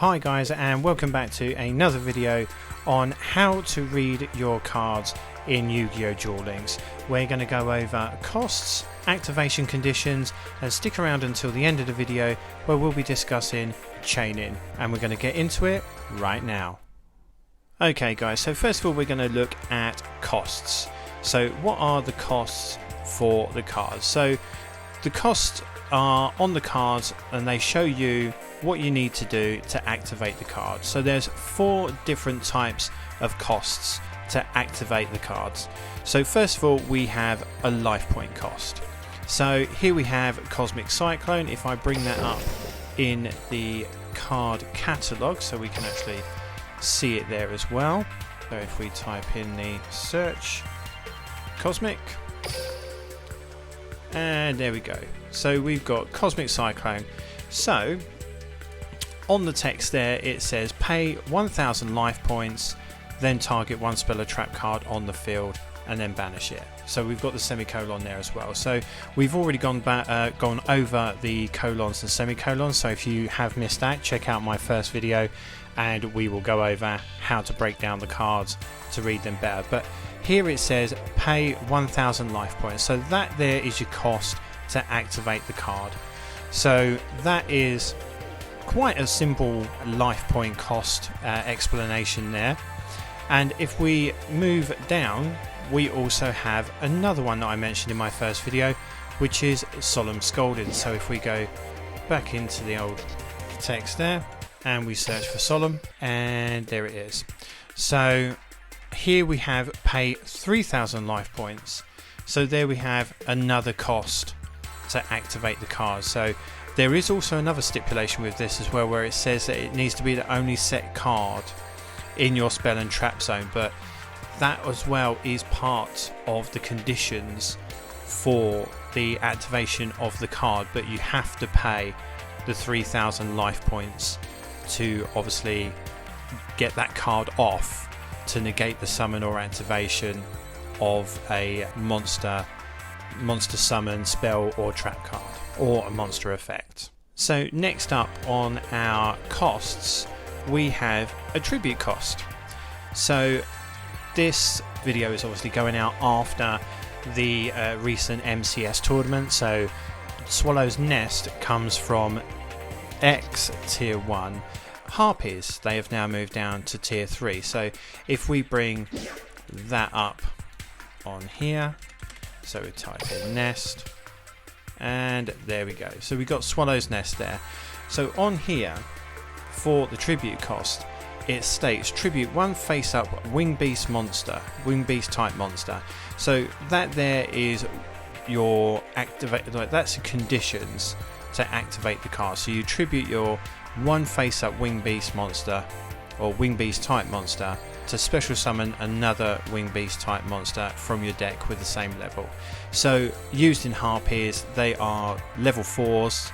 Hi guys, and welcome back to another video on how to read your cards in Yu-Gi-Oh! Duel Links. We're going to go over costs, activation conditions, and stick around until the end of the video where we'll be discussing chaining, and we're going to get into it right now. Okay guys, so first of all we're going to look at costs. So what are the costs for the cards? So the costs are on the cards and they show you what you need to do to activate the card. So there's 4 different types of costs to activate the cards. So first of all we have a life point cost. So here we have Cosmic Cyclone. If I bring that up in the card catalogue so we can actually see it there as well. So if we type in the search Cosmic, and there we go. So we've got Cosmic Cyclone. So on the text there it says pay 1000 life points, then target one spell or trap card on the field and then banish it. So we've got the semicolon there as well. So we've already gone over the colons and semicolons, so if you have missed that, check out my first video and we will go over how to break down the cards to read them better. But here it says pay 1000 life points, so that there is your cost to activate the card. So that is quite a simple life point cost explanation there. And if we move down, we also have another one that I mentioned in my first video, which is Solemn Scolding. So if we go back into the old text there and we search for Solemn, and there it is. So here we have pay 3000 life points. So there we have another cost to activate the card. So there is also another stipulation with this as well, where it says that it needs to be the only set card in your spell and trap zone, but that as well is part of the conditions for the activation of the card. But you have to pay the 3000 life points to obviously get that card off to negate the summon or activation of a monster summon, spell or trap card, or a monster effect. So next up on our costs we have a tribute cost. So this video is obviously going out after the recent MCS tournament. So Swallow's Nest comes from X tier 1. Harpies, they have now moved down to tier 3. So if we bring that up on here, so we type in Nest, and there we go. So we got Swallow's Nest there. So on here for the tribute cost, it states tribute 1 face up wing beast monster, wing beast type monster. So that there is your activate, that's the conditions to activate the card. So you tribute your 1 face up wing beast monster or wing beast type monster to special summon another wing beast type monster from your deck with the same level. So used in Harpies, they are level 4s,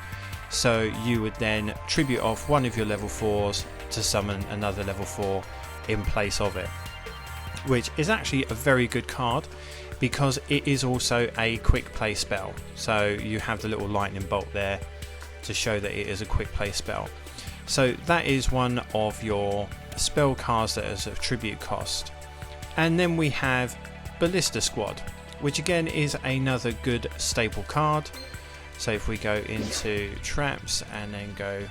so you would then tribute off one of your level 4s to summon another level 4 in place of it, which is actually a very good card because it is also a quick play spell. So you have the little lightning bolt there to show that it is a quick play spell. So that is one of your spell cards that is a tribute cost. And then we have Ballista Squad, which again is another good staple card. So if we go into traps and then go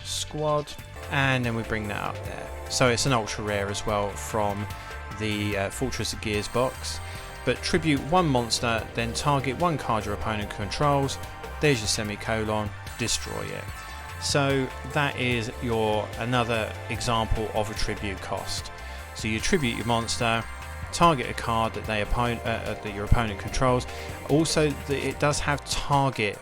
squad, and then we bring that up there. So it's an ultra rare as well from the Fortress of Gears box. But tribute 1 monster, then target 1 card your opponent controls. There's your semicolon, destroy it. So that is your another example of a tribute cost. So you tribute your monster, target a card that that your opponent controls. Also, it does have target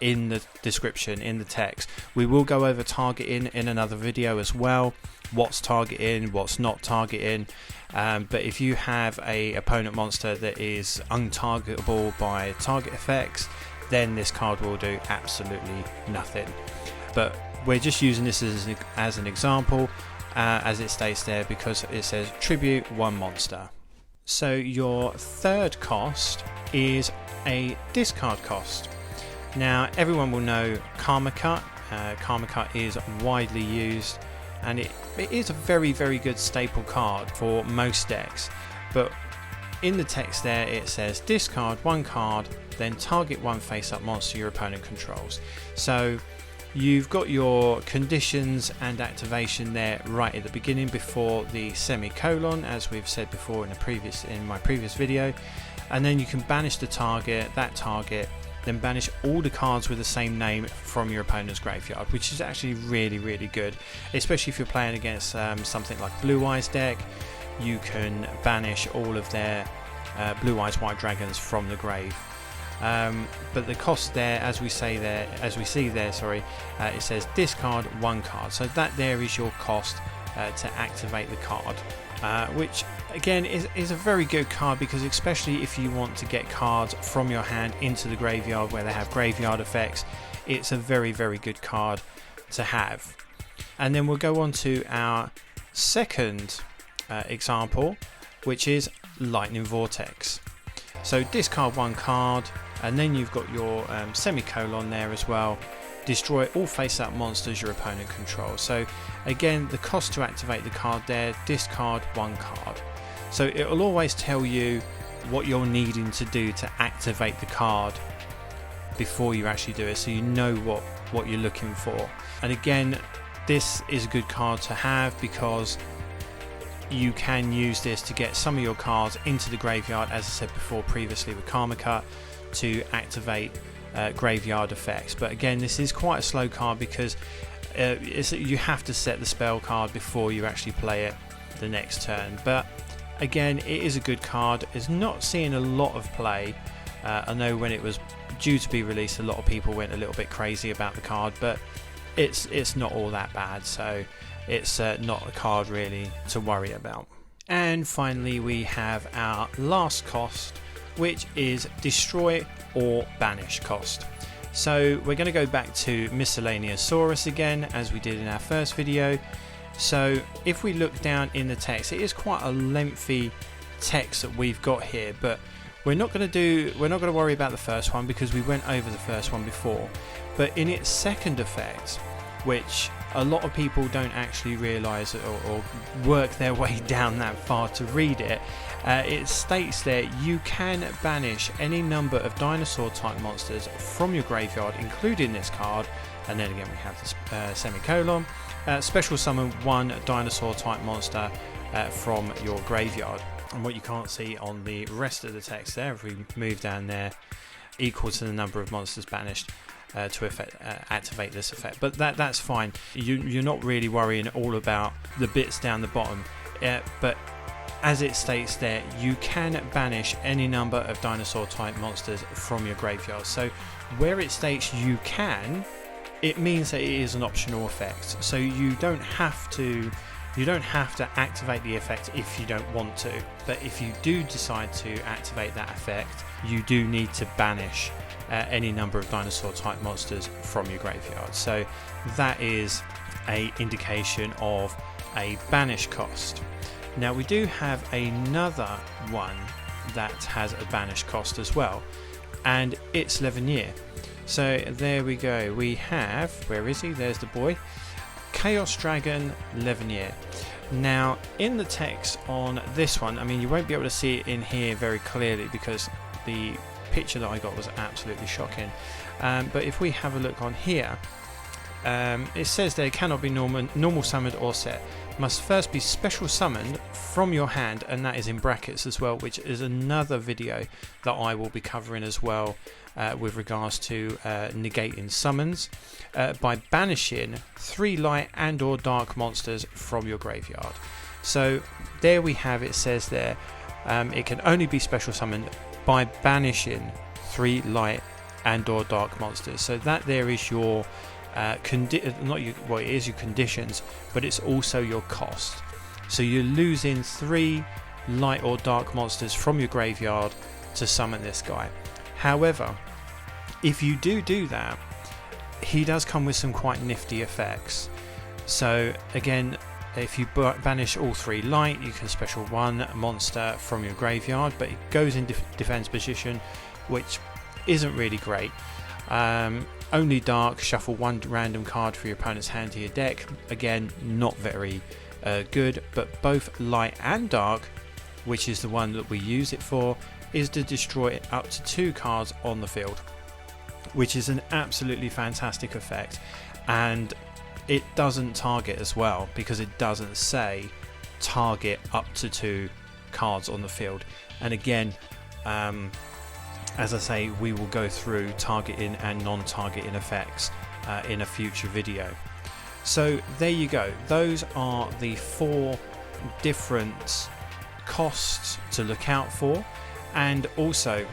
in the description, in the text. We will go over targeting in another video as well. What's targeting, what's not targeting. But if you have a opponent monster that is untargetable by target effects, then this card will do absolutely nothing. But we're just using this as an example, as it states there, because it says tribute 1 monster. So your third cost is a discard cost. Now everyone will know Karma Cut Karma Cut is widely used, and it is a very good staple card for most decks. But in the text there it says discard one card, then target one face-up monster your opponent controls. So you've got your conditions and activation there right at the beginning before the semicolon, as we've said before in my previous video, and then you can banish the target, then banish all the cards with the same name from your opponent's graveyard, which is actually really good, especially if you're playing against something like Blue Eyes deck. You can banish all of their Blue Eyes White Dragons from the grave. But the cost there, as we see there, it says discard one card. So that there is your cost to activate the card, which again is a very good card, because especially if you want to get cards from your hand into the graveyard where they have graveyard effects, it's a very good card to have. And then we'll go on to our second example, which is Lightning Vortex. So discard one card, and then you've got your semicolon there as well. Destroy all face-up monsters your opponent controls. So again, the cost to activate the card there, discard one card. So it will always tell you what you're needing to do to activate the card before you actually do it, so you know what you're looking for. And again, this is a good card to have, because you can use this to get some of your cards into the graveyard, as I said before previously with Karma Cut, to activate graveyard effects. But again, this is quite a slow card, because you have to set the spell card before you actually play it the next turn. But again, it is a good card. It's not seeing a lot of play. I know when it was due to be released, a lot of people went a little bit crazy about the card, but it's not all that bad, so it's not a card really to worry about. And finally, we have our last cost, which is destroy or banish cost. So we're going to go back to Miscellaneousaurus again, as we did in our first video. So if we look down in the text, it is quite a lengthy text that we've got here, but we're not going to worry about the first one, because we went over the first one before. But in its second effect, which a lot of people don't actually realise or work their way down that far to read it, it states there you can banish any number of dinosaur type monsters from your graveyard, including this card, and then again we have the semicolon. Special summon one dinosaur type monster from your graveyard. And what you can't see on the rest of the text there, if we move down there, equal to the number of monsters banished to activate this effect. But that's fine. You're not really worrying all about the bits down the bottom. But as it states there, you can banish any number of dinosaur type monsters from your graveyard. So where it states you can, it means that it is an optional effect. So you don't have to activate the effect if you don't want to. But if you do decide to activate that effect, you do need to banish any number of dinosaur type monsters from your graveyard. So that is a indication of a banish cost. Now we do have another one that has a banish cost as well, and it's Levenier. So there we go, we have, where is he? There's the boy, Chaos Dragon Levenier. Now in the text on this one, I mean, you won't be able to see it in here very clearly because the picture that I got was absolutely shocking, but if we have a look on here, it says there cannot be normal summoned or set, must first be special summoned from your hand, and that is in brackets as well, which is another video that I will be covering as well, with regards to negating summons by banishing 3 light and or dark monsters from your graveyard. So there we have, it says there it can only be special summoned by banishing 3 light and or dark monsters. So that there is your it is your conditions, but it's also your cost. So you're losing 3 light or dark monsters from your graveyard to summon this guy. However, if you do that, he does come with some quite nifty effects. So again, if you banish all 3 light, you can special 1 monster from your graveyard, but it goes in defense position, which isn't really great. only dark, shuffle one random card for your opponent's hand to your deck. Again, not very good, but both light and dark, which is the one that we use it for, is to destroy up to 2 cards on the field, which is an absolutely fantastic effect. And it doesn't target as well, because it doesn't say target up to 2 cards on the field. And again, as I say, we will go through targeting and non-targeting effects in a future video. So there you go, those are the 4 different costs to look out for. And also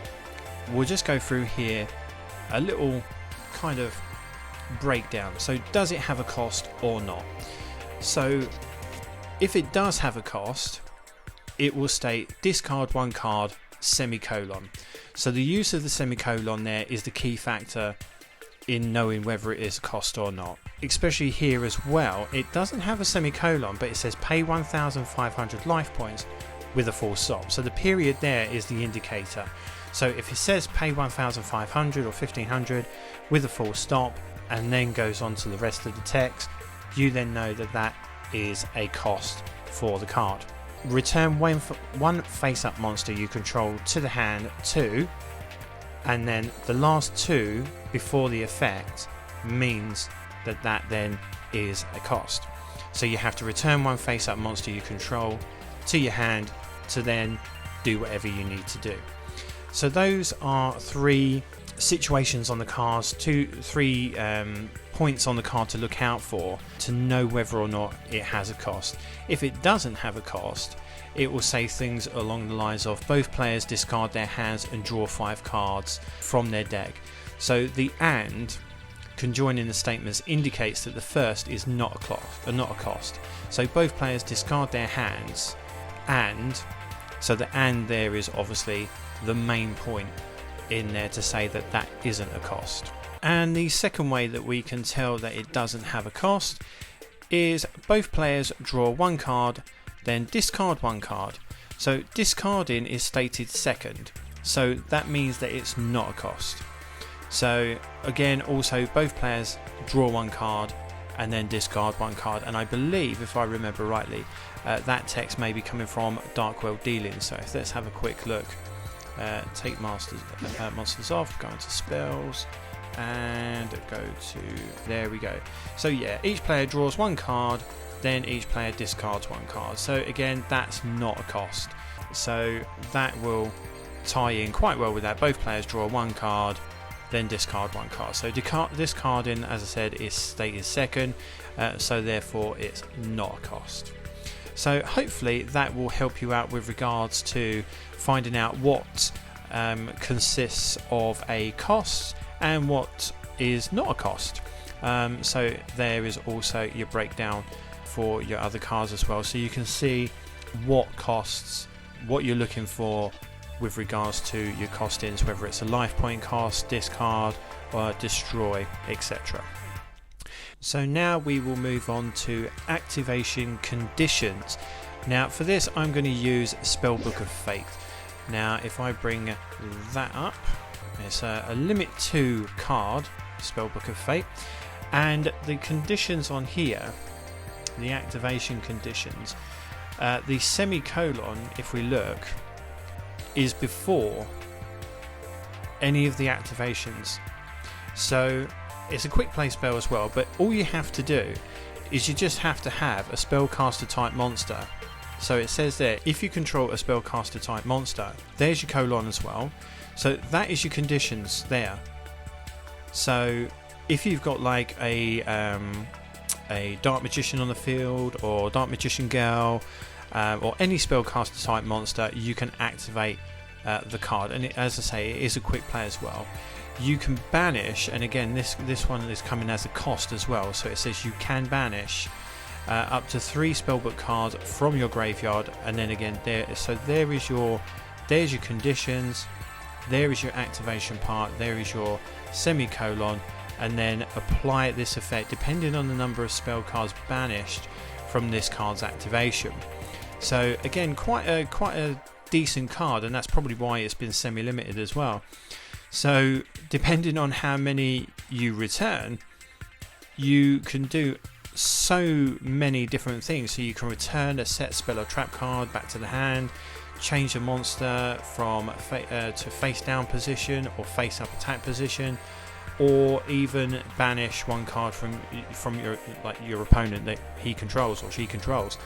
we'll just go through here a little kind of breakdown. So does it have a cost or not? So if it does have a cost, it will state discard 1 card, semicolon. So the use of the semicolon there is the key factor in knowing whether it is a cost or not. Especially here as well, it doesn't have a semicolon, but it says pay 1,500 life points with a full stop. So the period there is the indicator. So if it says pay 1,500 or 1,500 with a full stop and then goes on to the rest of the text, you then know that that is a cost for the card. Return one face-up monster you control to the hand, 2, and then the last 2 before the effect means that that then is a cost. So you have to return one face-up monster you control to your hand to then do whatever you need to do. So those are 3 situations on the cards, 3 points on the card to look out for to know whether or not it has a cost. If it doesn't have a cost, it will say things along the lines of both players discard their hands and draw 5 cards from their deck. So the "and" conjoining the statements indicates that the first is not a cost. So both players discard their hands, and so the "and" there is obviously the main point in there to say that that isn't a cost. And the second way that we can tell that it doesn't have a cost is both players draw 1 card, then discard 1 card. So discarding is stated second, so that means that it's not a cost. So again, also both players draw 1 card and then discard 1 card, and I believe, if I remember rightly, that text may be coming from Dark World Dealings. So let's have a quick look. Take monsters off, go into spells and go to, there we go. So yeah, each player draws 1 card, then each player discards 1 card. So again, that's not a cost. So that will tie in quite well with that. Both players draw 1 card, then discard 1 card. So discarding, as I said, is stated second, so therefore it's not a cost. So hopefully that will help you out with regards to finding out what consists of a cost and what is not a cost. So there is also your breakdown for your other cards as well, so you can see what costs, what you're looking for with regards to your costings, whether it's a life point cost, discard or destroy, etc. So now we will move on to activation conditions. Now for this I'm going to use Spellbook of Fate. Now if I bring that up, it's a limit 2 card, Spellbook of Fate, and the conditions on here, the activation conditions, the semicolon, if we look, is before any of the activations. So it's a quick play spell as well, but all you have to do is you just have to have a spellcaster type monster. So it says there, if you control a spellcaster type monster, there's your colon as well. So that is your conditions there. So if you've got like a Dark Magician on the field, or Dark Magician Girl, or any spellcaster type monster, you can activate the card. And as I say, it is a quick play as well. You can banish, and again this one is coming as a cost as well, so it says you can banish up to 3 spellbook cards from your graveyard. And then again there's your conditions, there is your activation part, there is your semicolon, and then apply this effect depending on the number of spell cards banished from this card's activation. So again, quite a decent card, and that's probably why it's been semi-limited as well. So depending on how many you return, you can do so many different things. So you can return a set spell or trap card back to the hand, change the monster from to face down position or face up attack position, or even banish one card from your opponent that he controls or she controls.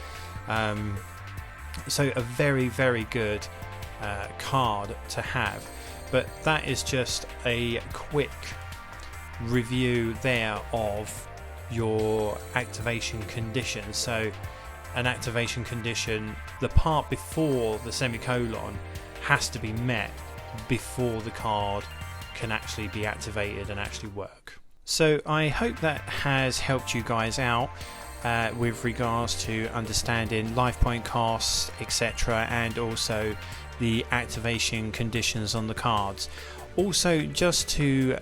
So a very, very good card to have. But that is just a quick review there of your activation condition. So an activation condition, the part before the semicolon has to be met before the card can actually be activated and actually work. So I hope that has helped you guys out with regards to understanding life point costs, etc., and also the activation conditions on the cards. Also, just to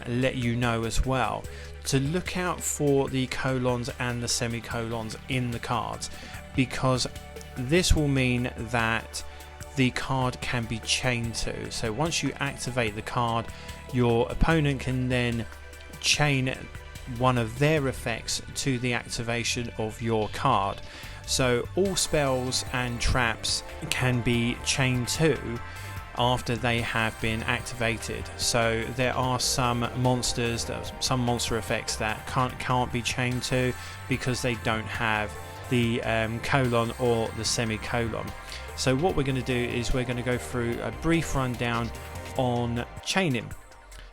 let you know as well, to look out for the colons and the semicolons in the cards, because this will mean that the card can be chained to. So once you activate the card, your opponent can then chain one of their effects to the activation of your card. So all spells and traps can be chained to after they have been activated. So there are some monsters, some monster effects that can't be chained to because they don't have the colon or the semicolon. So what we're going to do is we're going to go through a brief rundown on chaining.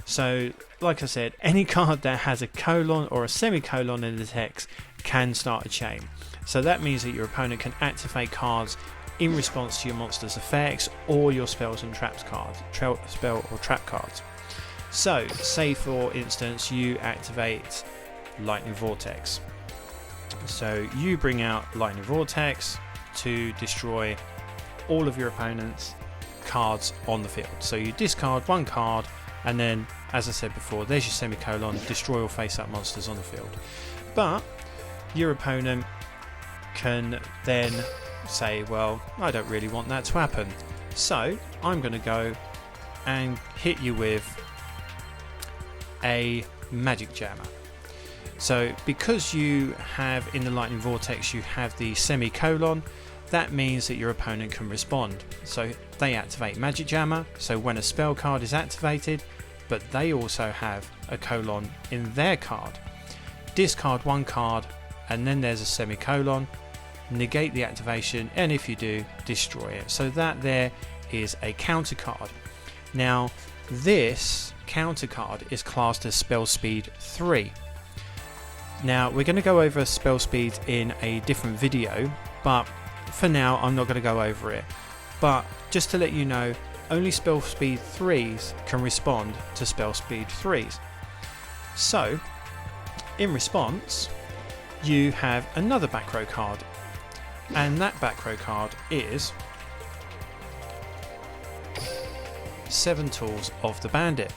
So like I said, any card that has a colon or a semicolon in the text can start a chain. So that means that your opponent can activate cards in response to your monster's effects or your spells and traps cards, spell or trap cards. So say for instance you activate Lightning Vortex. So you bring out Lightning Vortex to destroy all of your opponent's cards on the field. So you discard one card, and then, as I said before, there's your semicolon, destroy all face-up monsters on the field. But your opponent can then say, well, I don't really want that to happen, so I'm going to go and hit you with a Magic Jammer. So because you have in the Lightning Vortex you have the semicolon, that means that your opponent can respond. So they activate Magic Jammer, so when a spell card is activated, but they also have a colon in their card, discard one card, and then there's a semicolon, negate the activation, and if you do, destroy it. So that there is a counter card. Now this counter card is classed as spell speed 3. Now we're going to go over spell speed in a different video, but for now I'm not going to go over it. But just to let you know, only spell speed 3s can respond to spell speed 3s. So in response, you have another back row card, and that back row card is 7 Tools of the Bandit,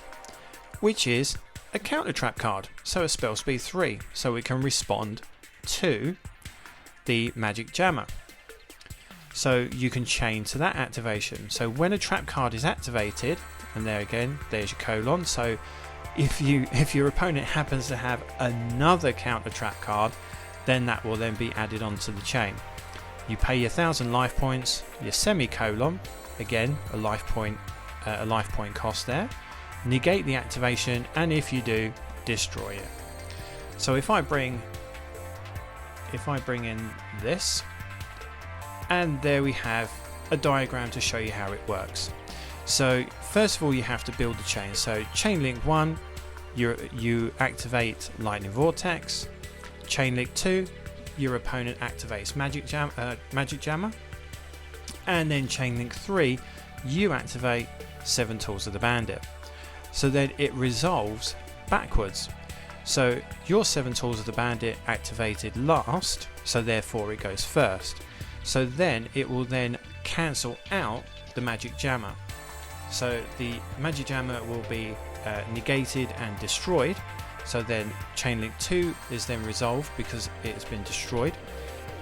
which is a counter trap card, so a spell speed 3, so it can respond to the Magic Jammer. So you can chain to that activation. So when a trap card is activated, and there again, there's your colon. So if your opponent happens to have another counter trap card, then that will then be added onto the chain. You pay your 1,000 life points, your semicolon, again a life point cost there. Negate the activation, and if you do, destroy it. So if I bring in this, and there we have a diagram to show you how it works. So first of all, you have to build the chain. So chain link 1, you activate Lightning Vortex. Chain link 2, your opponent activates Magic Jammer, and then chain link 3, you activate 7 Tools of the Bandit. So then it resolves backwards. So your 7 Tools of the Bandit activated last, so therefore it goes first. So then it will then cancel out the Magic Jammer. So the Magic Jammer will be negated and destroyed. So then chain link 2 is then resolved because it has been destroyed.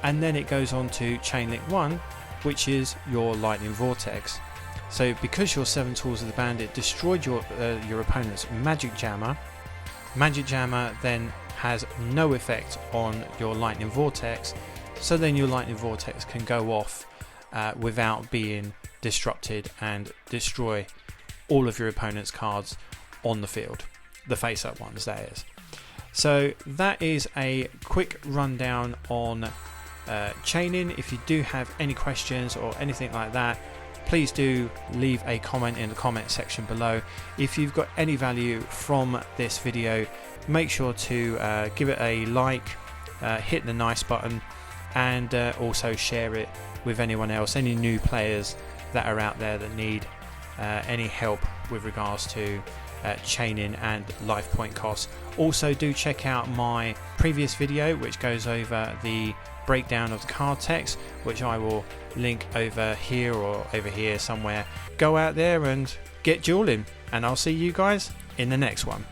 And then it goes on to chain link 1, which is your Lightning Vortex. So because your 7 Tools of the Bandit destroyed your opponent's Magic Jammer, Magic Jammer then has no effect on your Lightning Vortex, so then your Lightning Vortex can go off without being disrupted and destroy all of your opponent's cards on the field, the face-up ones that is. So that is a quick rundown on chaining. If you do have any questions or anything like that, please do leave a comment in the comment section below. If you've got any value from this video, make sure to give it a like, hit the nice button, and also share it with anyone else, any new players that are out there that need any help with regards to chaining and life point costs. Also do check out my previous video which goes over the breakdown of the card text, which I will link over here or over here somewhere. Go out there and get dueling, and I'll see you guys in the next one.